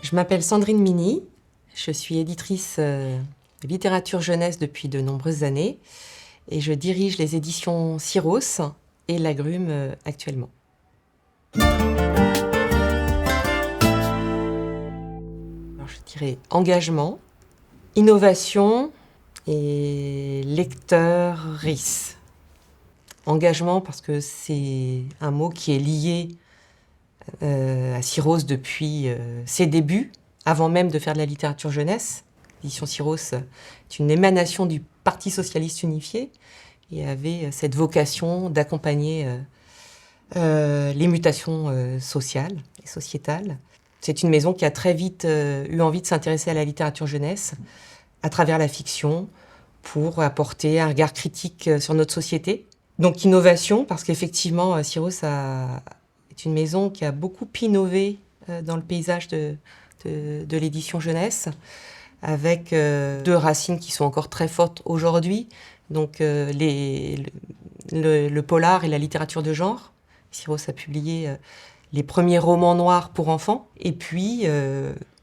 Je m'appelle Sandrine Mini, je suis éditrice de littérature jeunesse depuis de nombreuses années et je dirige les éditions Syros et l'Agrume actuellement. Alors je dirais engagement, innovation et lecteur-rice. Engagement parce que c'est un mot qui est lié à Syros depuis ses débuts, avant même de faire de la littérature jeunesse. L'édition Syros est une émanation du Parti socialiste unifié et avait cette vocation d'accompagner les mutations sociales et sociétales. C'est une maison qui a très vite eu envie de s'intéresser à la littérature jeunesse à travers la fiction pour apporter un regard critique sur notre société. Donc innovation, parce qu'effectivement, Syros est une maison qui a beaucoup innové dans le paysage de l'édition jeunesse, avec deux racines qui sont encore très fortes aujourd'hui, donc le polar et la littérature de genre. Syros a publié les premiers romans noirs pour enfants, et puis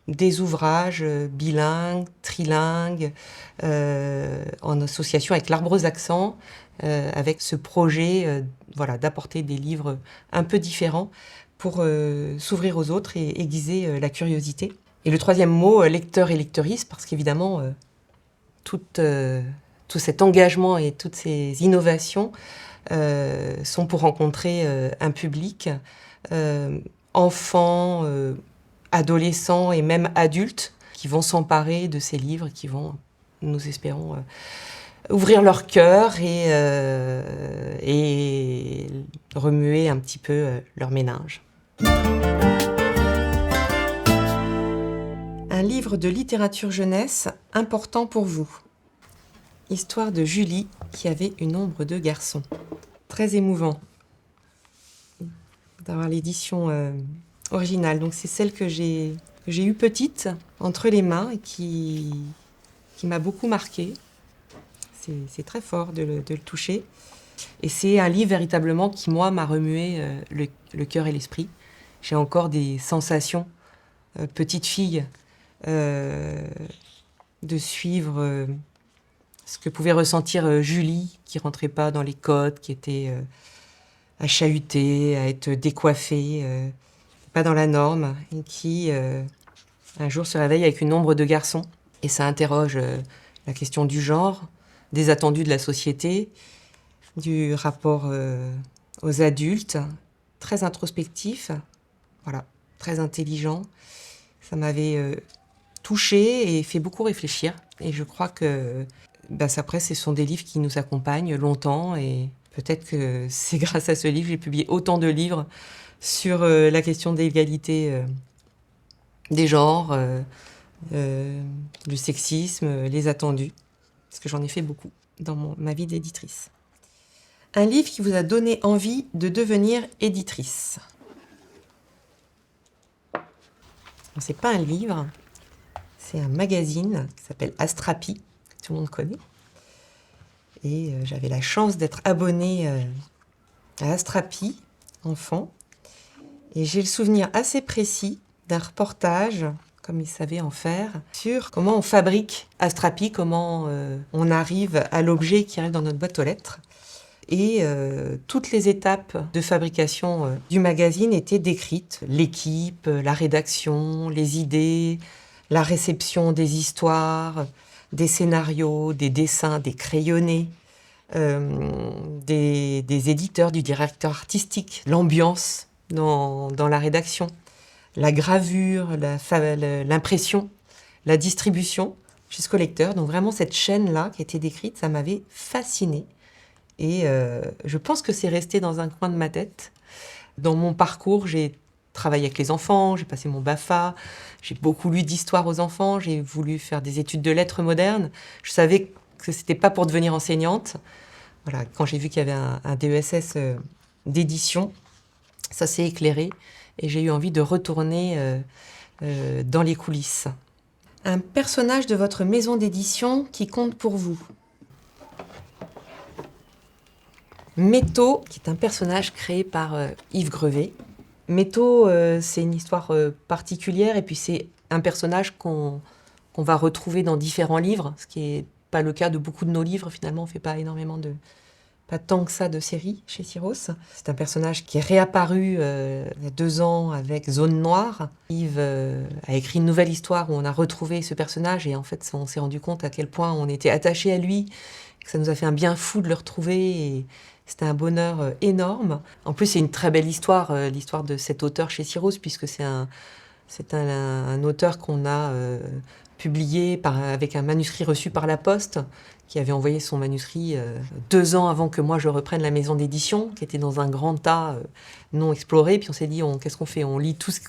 des ouvrages bilingues, trilingues, en association avec l'Arbre aux accents, avec ce projet d'apporter des livres un peu différents pour s'ouvrir aux autres et aiguiser la curiosité. Et le troisième mot, lecteur et lectrice, parce qu'évidemment, tout cet engagement et toutes ces innovations sont pour rencontrer un public, enfants, adolescents et même adultes, qui vont s'emparer de ces livres, qui vont, nous espérons, ouvrir leur cœur et remuer un petit peu leur méninge. Un livre de littérature jeunesse important pour vous. Histoire de Julie qui avait une ombre de garçon. Très émouvant d'avoir l'édition originale. Donc c'est celle que j'ai eue petite entre les mains et qui m'a beaucoup marquée. C'est très fort de le toucher. Et c'est un livre véritablement qui, moi, m'a remué le cœur et l'esprit. J'ai encore des sensations, petite fille, de suivre ce que pouvait ressentir Julie, qui rentrait pas dans les codes, qui était à chahuter, à être décoiffée, pas dans la norme, et qui, un jour, se réveille avec une ombre de garçon. Et ça interroge la question du genre, des attendus de la société, du rapport aux adultes, très introspectif, voilà, très intelligent. Ça m'avait touchée et fait beaucoup réfléchir. Et je crois que après, ce sont des livres qui nous accompagnent longtemps. Et peut-être que c'est grâce à ce livre que j'ai publié autant de livres sur la question de l'égalité des genres, le sexisme, les attendus. Parce que j'en ai fait beaucoup dans ma vie d'éditrice. Un livre qui vous a donné envie de devenir éditrice. C'est pas un livre, c'est un magazine qui s'appelle Astrapi, que tout le monde connaît. Et j'avais la chance d'être abonnée à Astrapi, enfant. Et j'ai le souvenir assez précis d'un reportage, comme ils savaient en faire, sur comment on fabrique Astrapi, comment on arrive à l'objet qui arrive dans notre boîte aux lettres. Et toutes les étapes de fabrication du magazine étaient décrites. L'équipe, la rédaction, les idées, la réception des histoires, des scénarios, des dessins, des crayonnés, des éditeurs, du directeur artistique, l'ambiance dans la rédaction, la gravure, l'impression, la distribution jusqu'au lecteur. Donc vraiment cette chaîne-là qui était décrite, ça m'avait fascinée. Et je pense que c'est resté dans un coin de ma tête. Dans mon parcours, j'ai travaillé avec les enfants, j'ai passé mon BAFA, j'ai beaucoup lu d'histoires aux enfants, j'ai voulu faire des études de lettres modernes. Je savais que c'était pas pour devenir enseignante. Voilà, quand j'ai vu qu'il y avait un DESS d'édition, ça s'est éclairé et j'ai eu envie de retourner dans les coulisses. Un personnage de votre maison d'édition qui compte pour vous. Métaux, qui est un personnage créé par Yves Grevet. Métaux, c'est une histoire particulière et puis c'est un personnage qu'on va retrouver dans différents livres, ce qui n'est pas le cas de beaucoup de nos livres. Finalement, on ne fait pas pas tant que ça de séries chez Syros. C'est un personnage qui est réapparu il y a 2 ans avec Zone Noire. Yves a écrit une nouvelle histoire où on a retrouvé ce personnage et en fait, on s'est rendu compte à quel point on était attaché à lui, que ça nous a fait un bien fou de le retrouver et c'était un bonheur énorme. En plus, c'est une très belle histoire, l'histoire de cet auteur chez Syros, puisque c'est un auteur qu'on a publié avec un manuscrit reçu par la Poste, qui avait envoyé son manuscrit 2 ans avant que moi je reprenne la maison d'édition, qui était dans un grand tas non exploré. Puis on s'est dit, qu'est-ce qu'on fait? On lit tout ce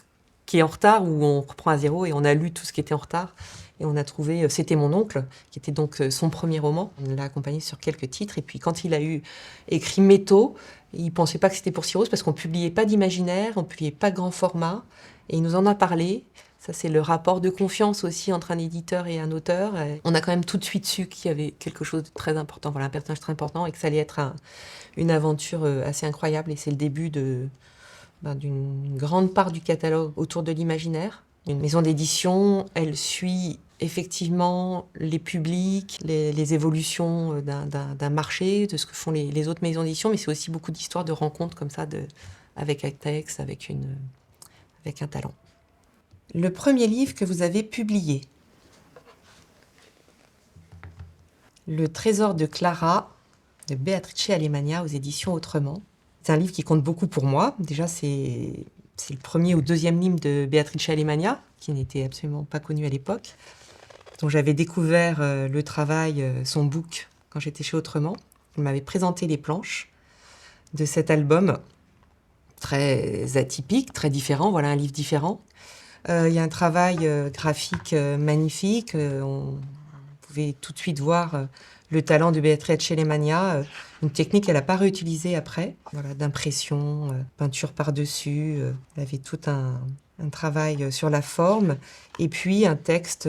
qui est en retard ou on reprend à zéro? Et on a lu tout ce qui était en retard. Et on a trouvé C'était mon oncle, qui était donc son premier roman. On l'a accompagné sur quelques titres. Et puis quand il a écrit Métaux, il ne pensait pas que c'était pour Syros parce qu'on ne publiait pas d'imaginaire, on ne publiait pas de grand format. Et il nous en a parlé. Ça, c'est le rapport de confiance aussi entre un éditeur et un auteur. Et on a quand même tout de suite su qu'il y avait quelque chose de très important, voilà, un personnage très important, et que ça allait être une aventure assez incroyable. Et c'est le début d'une grande part du catalogue autour de l'imaginaire. Une maison d'édition, elle suit effectivement les publics, les évolutions d'un marché, de ce que font les autres maisons d'édition, mais c'est aussi beaucoup d'histoires de rencontres comme ça, avec un texte, avec un talent. Le premier livre que vous avez publié. Le trésor de Clara, de Beatrice Alemagna aux éditions Autrement. C'est un livre qui compte beaucoup pour moi. Déjà, c'est le premier ou deuxième livre de Beatrice Alemagna, qui n'était absolument pas connu à l'époque, dont j'avais découvert le travail, son book, quand j'étais chez Autrement. Elle m'avait présenté les planches de cet album, très atypique, très différent. Voilà un livre différent. Il y a un travail graphique magnifique. On pouvait tout de suite voir le talent de Beatrice Alemagna, une technique qu'elle n'a pas réutilisée après, voilà, d'impression, peinture par-dessus. Elle avait tout un travail sur la forme. Et puis un texte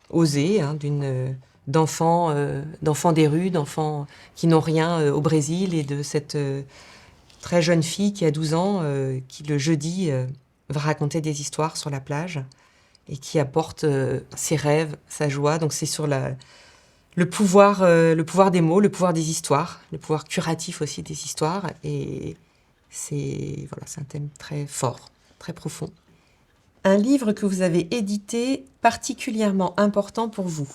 osé, hein, d'enfants des rues, d'enfants qui n'ont rien au Brésil, et de cette très jeune fille qui a 12 ans, qui le jeudi va raconter des histoires sur la plage et qui apporte ses rêves, sa joie. Donc c'est sur le pouvoir des mots, le pouvoir des histoires, le pouvoir curatif aussi des histoires. Et c'est un thème très fort, très profond. Un livre que vous avez édité particulièrement important pour vous.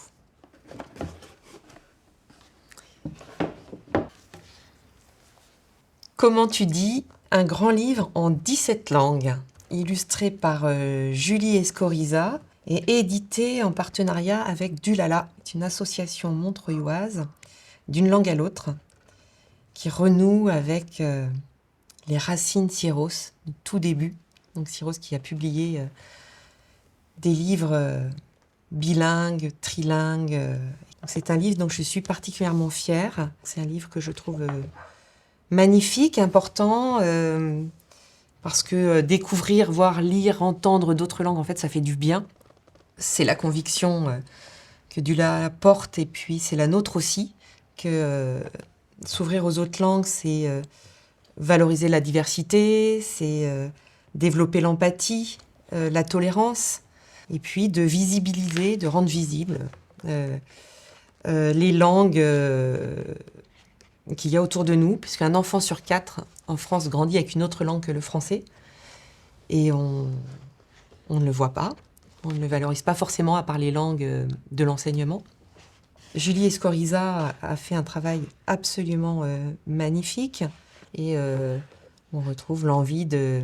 Comment tu dis un grand livre en 17 langues, illustré par Julie Escoriza et édité en partenariat avec Dulala, une association montreuilloise d'une langue à l'autre, qui renoue avec les racines Syros du tout début. Donc Syros qui a publié des livres bilingues, trilingues. C'est un livre dont je suis particulièrement fière. C'est un livre que je trouve magnifique, important, parce que découvrir, voir, lire, entendre d'autres langues, en fait, ça fait du bien. C'est la conviction que Dulala porte, et puis c'est la nôtre aussi, que s'ouvrir aux autres langues, c'est valoriser la diversité, c'est développer l'empathie, la tolérance, et puis de visibiliser, de rendre visibles les langues qu'il y a autour de nous, puisqu'un enfant sur 4 en France grandit avec une autre langue que le français, et on ne le voit pas, on ne le valorise pas forcément à part les langues de l'enseignement. Julie Escoriza a fait un travail absolument magnifique, et on retrouve l'envie de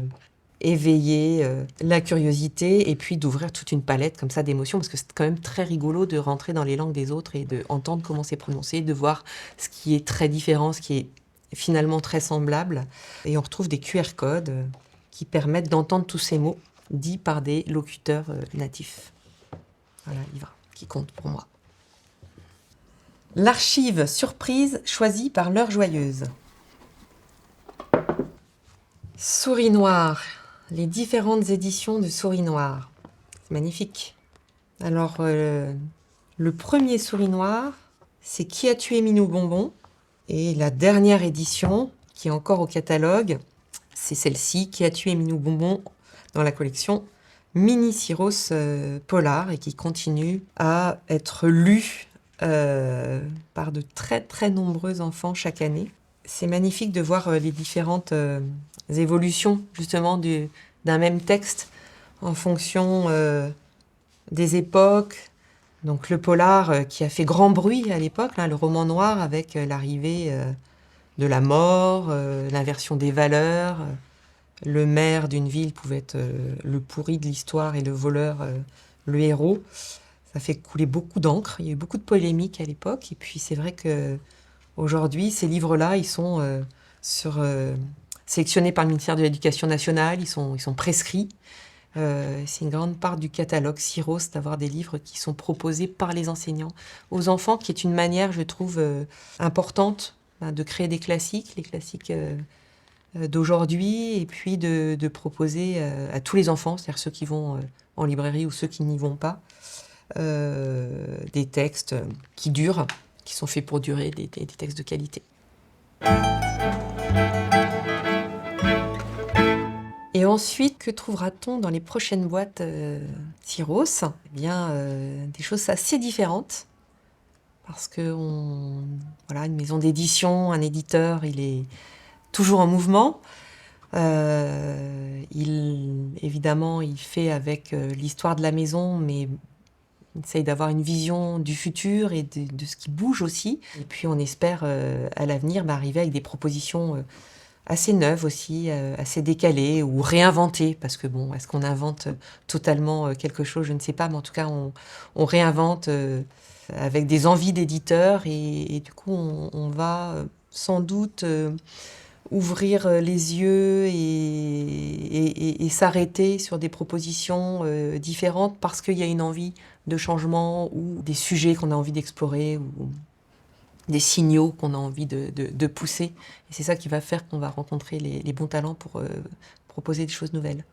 éveiller la curiosité et puis d'ouvrir toute une palette comme ça d'émotions, parce que c'est quand même très rigolo de rentrer dans les langues des autres et d'entendre comment c'est prononcé, de voir ce qui est très différent, ce qui est finalement très semblable. Et on retrouve des QR codes qui permettent d'entendre tous ces mots dits par des locuteurs natifs. Voilà un livre qui compte pour moi. L'archive surprise choisie par l'heure joyeuse. Souris Noire, les différentes éditions de Souris Noire. C'est magnifique. Alors, le premier Souris Noire, c'est Qui a tué Minou Bonbon. Et la dernière édition, qui est encore au catalogue, c'est celle-ci, Qui a tué Minou Bonbon, dans la collection mini-Syros polar et qui continue à être lu par de très très nombreux enfants chaque année. C'est magnifique de voir les différentes évolutions justement d'un même texte en fonction des époques. Donc le polar qui a fait grand bruit à l'époque, le roman noir avec l'arrivée de la mort, l'inversion des valeurs. Le maire d'une ville pouvait être le pourri de l'histoire et le voleur le héros. Ça fait couler beaucoup d'encre. Il y a eu beaucoup de polémiques à l'époque. Et puis c'est vrai que aujourd'hui, ces livres-là, ils sont sélectionnés par le ministère de l'Éducation nationale. Ils sont prescrits. C'est une grande part du catalogue Syros d'avoir des livres qui sont proposés par les enseignants aux enfants, qui est une manière, je trouve, importante de créer des classiques, les classiques d'aujourd'hui, et puis de proposer à tous les enfants, c'est-à-dire ceux qui vont en librairie ou ceux qui n'y vont pas, des textes qui durent, qui sont faits pour durer, des textes de qualité. Et ensuite, que trouvera-t-on dans les prochaines boîtes Syros ? Eh bien, des choses assez différentes, parce que voilà, une maison d'édition, un éditeur, il est toujours en mouvement. Évidemment, il fait avec l'histoire de la maison, mais il essaye d'avoir une vision du futur et de ce qui bouge aussi. Et puis, on espère à l'avenir arriver avec des propositions assez neuves aussi, assez décalées ou réinventées. Parce que bon, est-ce qu'on invente totalement quelque chose ? Je ne sais pas, mais en tout cas, on réinvente avec des envies d'éditeurs. Et du coup, on va sans doute ouvrir les yeux et s'arrêter sur des propositions différentes parce qu'il y a une envie de changement ou des sujets qu'on a envie d'explorer ou des signaux qu'on a envie de pousser. Et c'est ça qui va faire qu'on va rencontrer les bons talents pour proposer des choses nouvelles.